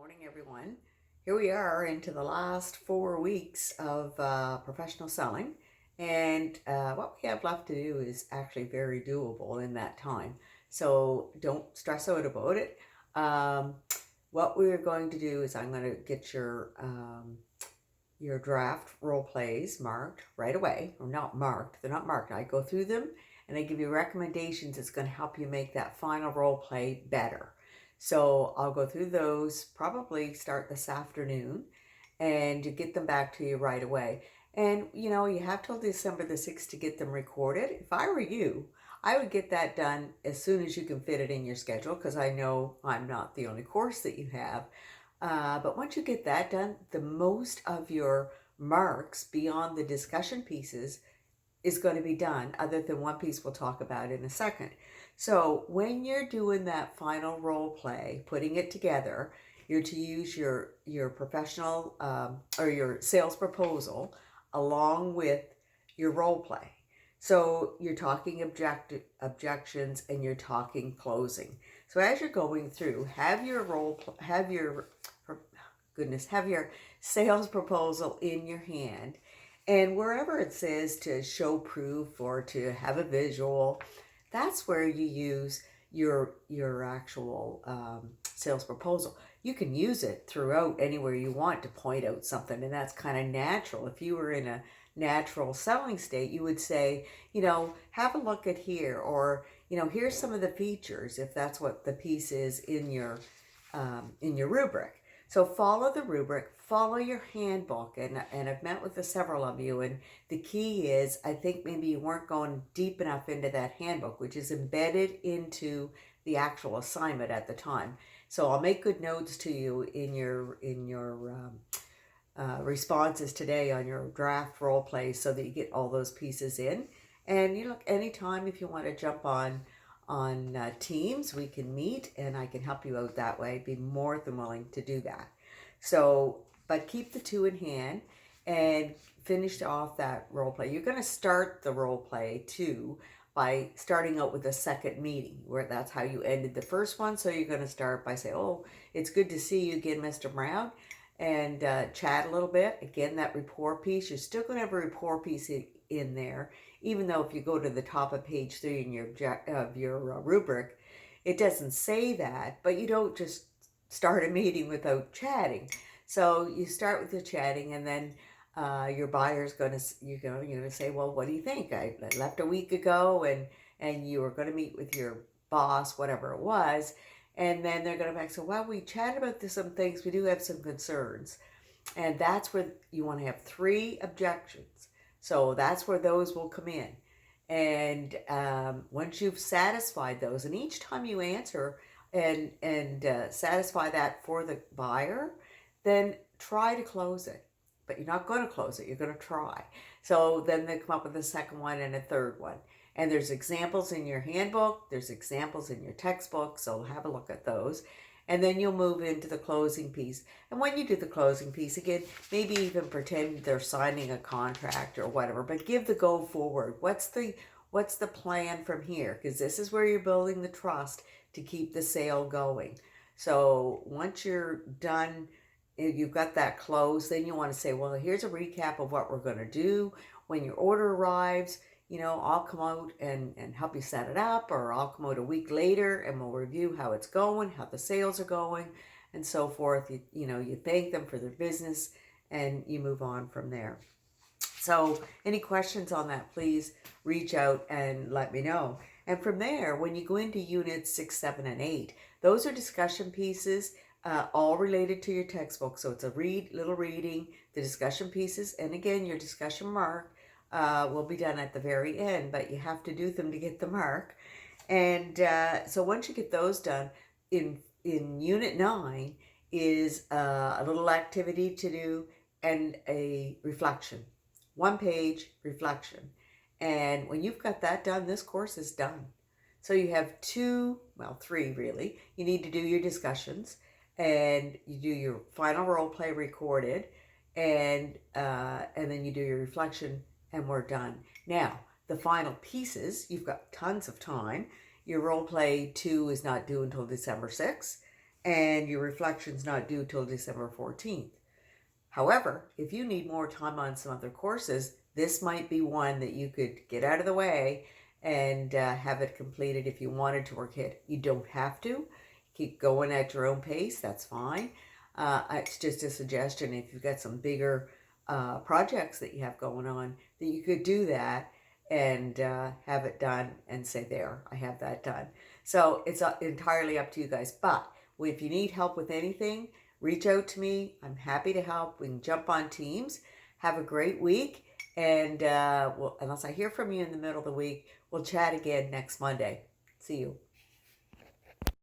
Morning, everyone. Here we are into the last 4 weeks of professional selling, and what we have left to do is actually very doable in that time. So don't stress out about it. Um, what we're going to do is I'm going to get your draft role plays marked right away, or not marked. They're not marked. I go through them and I give you recommendations that's going to help you make that final role play better. So I'll go through those, probably start this afternoon, and get them back to you right away. And you have till December the 6th to get them recorded. If I were you, I would get that done as soon as you can fit it in your schedule, because I know I'm not the only course that you have. But once you get that done, the most of your marks beyond the discussion pieces is going to be done, other than one piece we'll talk about in a second. So when you're doing that final role play, putting it together, you're to use your professional or your sales proposal along with your role play. So you're talking objections and you're talking closing. So as you're going through, have your have your sales proposal in your hand, and wherever it says to show proof or to have a visual, that's where you use your actual sales proposal. You can use it throughout anywhere you want to point out something, and that's kind of natural. If you were in a natural selling state, you would say, have a look at here, or here's some of the features, if that's what the piece is in your rubric. So follow the rubric, follow your handbook, and I've met with several of you, and the key is, I think maybe you weren't going deep enough into that handbook, which is embedded into the actual assignment at the time. So I'll make good notes to you in your responses today on your draft role play, so that you get all those pieces in. And anytime if you want to jump on Teams, we can meet and I can help you out that way. Be more than willing to do that. So, but keep the two in hand and finish off that role play. You're going to start the role play too by starting out with a second meeting, where that's how you ended the first one. So you're going to start by saying, "Oh, it's good to see you again, Mr. Brown," and chat a little bit. Again, that rapport piece, you're still going to have a rapport piece in there, even though if you go to the top of page 3 in your rubric, it doesn't say that, but you don't just start a meeting without chatting. So you start with the chatting, and then your buyer's you're going to say, "Well, what do you think? I left a week ago, and you were going to meet with your boss, whatever it was." And then they're going to back say, "Well, we chatted about some things. We do have some concerns." And that's where you want to have 3 objections. So that's where those will come in. And once you've satisfied those, and each time you answer and satisfy that for the buyer, then try to close it. But you're not going to close it. You're going to try. So then they come up with a second one and a third one. And there's examples in your handbook. There's examples in your textbook. So have a look at those. And then you'll move into the closing piece. And when you do the closing piece, again, maybe even pretend they're signing a contract or whatever, but give the go forward. What's the plan from here? Because this is where you're building the trust to keep the sale going. So once you're done, you've got that close, then you want to say, "Well, here's a recap of what we're going to do. When your order arrives, I'll come out and help you set it up, or I'll come out a week later and we'll review how it's going, how the sales are going, and so forth." You thank them for their business and you move on from there. So any questions on that, please reach out and let me know. And from there, when you go into units 6, 7, and 8, those are discussion pieces, all related to your textbook. So it's a little reading, the discussion pieces, and again, your discussion mark will be done at the very end, but you have to do them to get the mark. And so once you get those done, in Unit 9 is a little activity to do and a reflection. 1-page reflection. And when you've got that done, this course is done. So you have 3 really. You need to do your discussions, and you do your final role play recorded, and then you do your reflection, and we're done. Now, the final pieces, you've got tons of time. Your role play 2 is not due until December 6th. and your reflection's not due till December 14th. However, if you need more time on some other courses, this might be one that you could get out of the way and have it completed if you wanted to work it. You don't have to. Keep going at your own pace. That's fine. It's just a suggestion if you've got some bigger projects that you have going on that you could do that and have it done and say, there, I have that done. So it's entirely up to you guys. But if you need help with anything, reach out to me. I'm happy to help. We can jump on Teams. Have a great week. And unless I hear from you in the middle of the week, we'll chat again next Monday. See you.